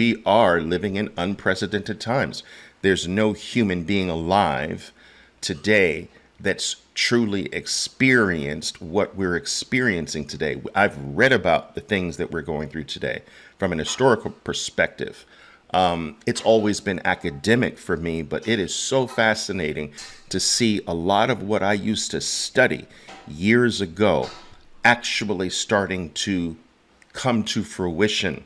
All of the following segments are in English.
we are living in unprecedented times. There's no human being alive today that's truly experienced what we're experiencing today. I've read about the things that we're going through today from an historical perspective. It's always been academic for me, but it is so fascinating to see a lot of what I used to study years ago actually starting to come to fruition.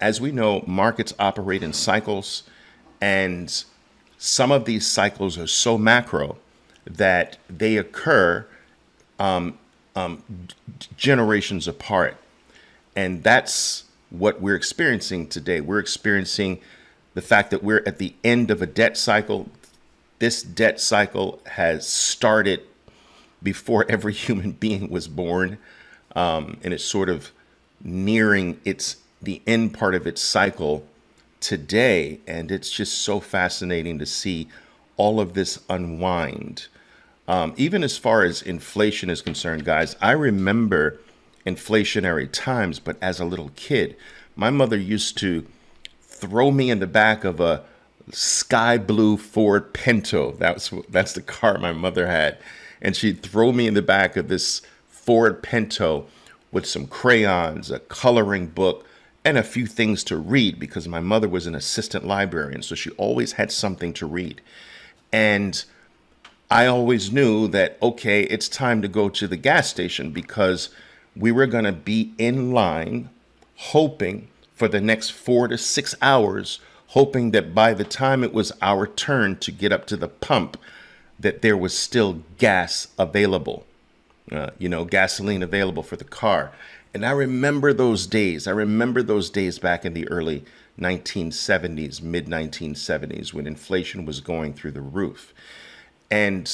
As we know, markets operate in cycles, and some of these cycles are so macro that they occur generations apart. And that's what we're experiencing today. We're experiencing the fact that we're at the end of a debt cycle. This debt cycle has started before every human being was born, and it's sort of nearing the end part of its cycle today. And it's just so fascinating to see all of this unwind. Even as far as inflation is concerned, guys, I remember inflationary times, but as a little kid, my mother used to throw me in the back of a sky blue Ford Pinto. That's the car my mother had. And she'd throw me in the back of this Ford Pinto with some crayons, a coloring book, and a few things to read, because my mother was an assistant librarian, so she always had something to read. And I always knew that, okay, it's time to go to the gas station, because we were going to be in line hoping for the next 4 to 6 hours, hoping that by the time it was our turn to get up to the pump, that there was still gas available, gasoline available for the car. And I remember those days. I remember those days back in the early 1970s, mid 1970s, when inflation was going through the roof. And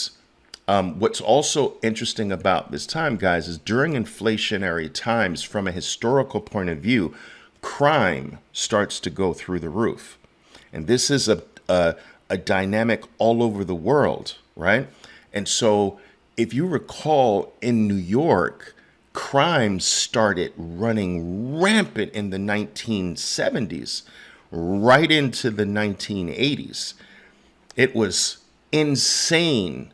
what's also interesting about this time, guys, is during inflationary times, from a historical point of view, crime starts to go through the roof. And this is a dynamic all over the world, right? And so if you recall, in New York, crime started running rampant in the 1970s, right into the 1980s. It was insane,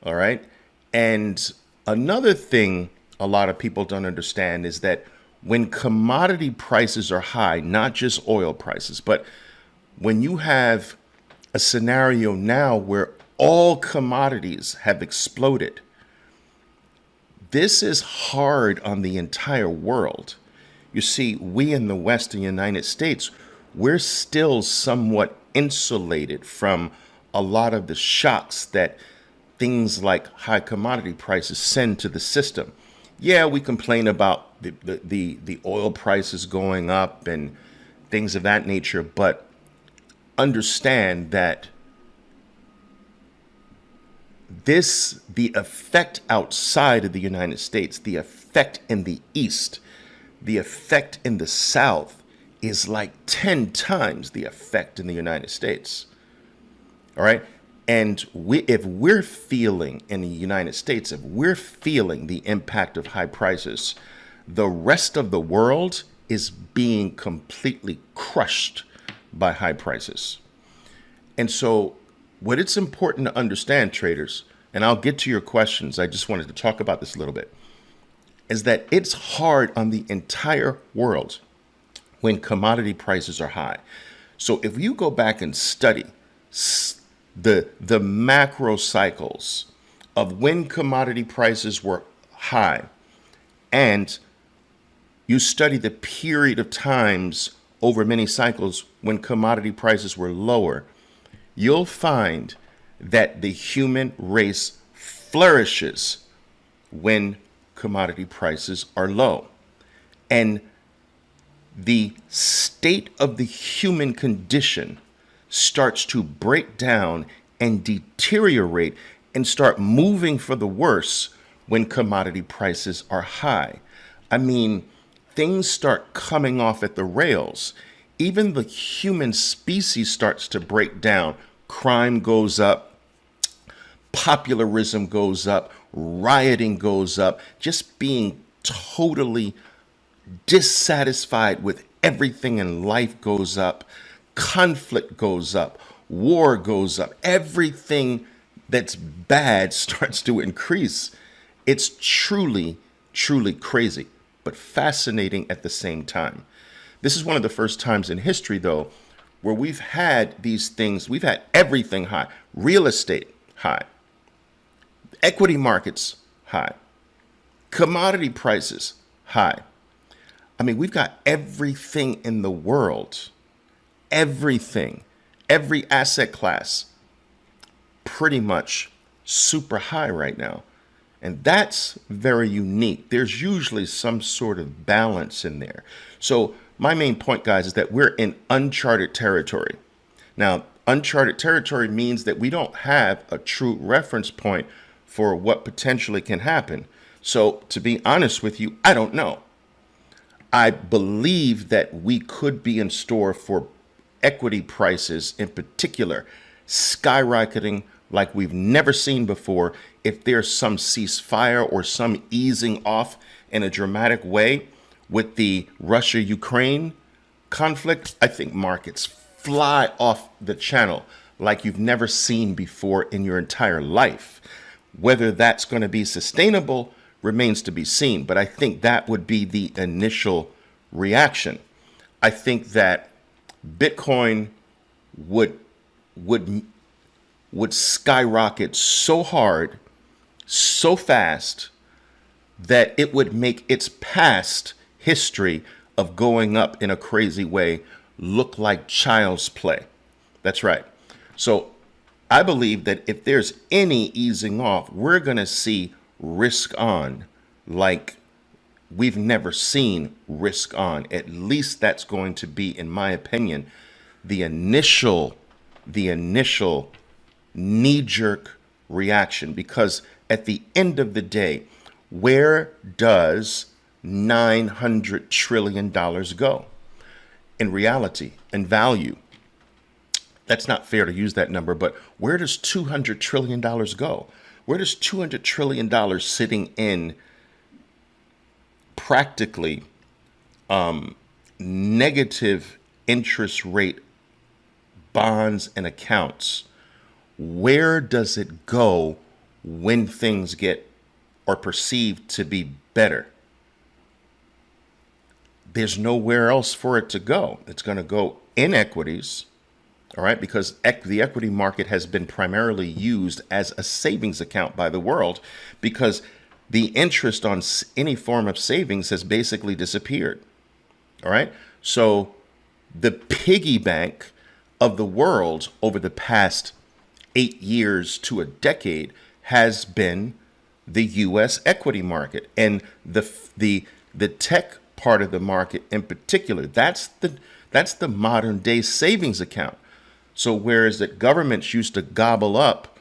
all right? And another thing a lot of people don't understand is that when commodity prices are high, not just oil prices, but when you have a scenario now where all commodities have exploded, this is hard on the entire world. You see, we in the Western United States, we're still somewhat insulated from a lot of the shocks that things like high commodity prices send to the system. Yeah, we complain about the oil prices going up and things of that nature, but understand that the effect outside of the United States, the effect in the East, the effect in the South is like 10 times the effect in the United States. All right. And if we're feeling in the United States, if we're feeling the impact of high prices, the rest of the world is being completely crushed by high prices. And so what it's important to understand, traders, and I'll get to your questions, I just wanted to talk about this a little bit, is that it's hard on the entire world when commodity prices are high. So if you go back and study the macro cycles of when commodity prices were high, and you study the period of times over many cycles when commodity prices were lower, you'll find that the human race flourishes when commodity prices are low. And the state of the human condition starts to break down and deteriorate and start moving for the worse when commodity prices are high. I mean, things start coming off at the rails. Even the human species starts to break down. Crime goes up, popularism goes up, rioting goes up, just being totally dissatisfied with everything in life goes up, conflict goes up, war goes up, everything that's bad starts to increase. It's truly, truly crazy, but fascinating at the same time. This is one of the first times in history, though, where we've had these things, we've had everything high, real estate high, equity markets high, commodity prices high. I mean, we've got everything in the world, everything, every asset class pretty much super high right now. And that's very unique. There's usually some sort of balance in there. So my main point, guys, is that we're in uncharted territory. Now, uncharted territory means that we don't have a true reference point for what potentially can happen. So to be honest with you, I don't know. I believe that we could be in store for equity prices in particular skyrocketing like we've never seen before. If there's some ceasefire or some easing off in a dramatic way with the Russia-Ukraine conflict, I think markets fly off the channel like you've never seen before in your entire life. Whether that's going to be sustainable remains to be seen, but I think that would be the initial reaction. I think that Bitcoin would would would skyrocket so hard, so fast, that it would make its past history of going up in a crazy way look like child's play. That's right. So I believe that if there's any easing off, we're going to see risk on like we've never seen risk on. At least that's going to be, in my opinion, the initial knee-jerk reaction. Because at the end of the day, where does $900 trillion go? In reality, in value, that's not fair to use that number, but where does $200 trillion go? Where does $200 trillion sitting in practically negative interest rate bonds and accounts, where does it go when things get or perceived to be better? There's nowhere else for it to go. It's going to go in equities, all right, because the equity market has been primarily used as a savings account by the world, because the interest on any form of savings has basically disappeared. All right. So the piggy bank of the world over the past 8 years to a decade has been the U.S. equity market, and the tech part of the market in particular. That's the modern day savings account. So whereas that governments used to gobble up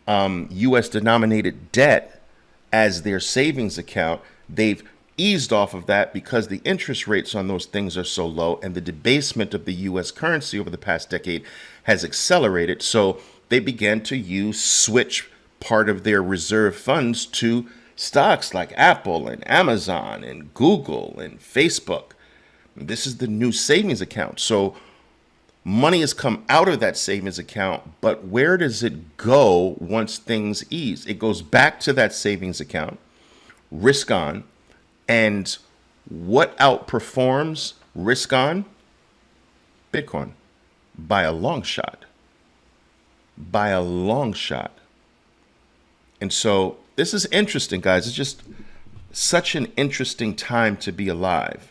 U.S. denominated debt as their savings account, they've eased off of that because the interest rates on those things are so low, and the debasement of the U.S. currency over the past decade has accelerated. So they began to switch part of their reserve funds to stocks like Apple and Amazon and Google and Facebook. This is the new savings account. So money has come out of that savings account, but where does it go once things ease? It goes back to that savings account, risk on. And what outperforms risk on? Bitcoin, by a long shot. By a long shot. And so this is interesting, guys. It's just such an interesting time to be alive.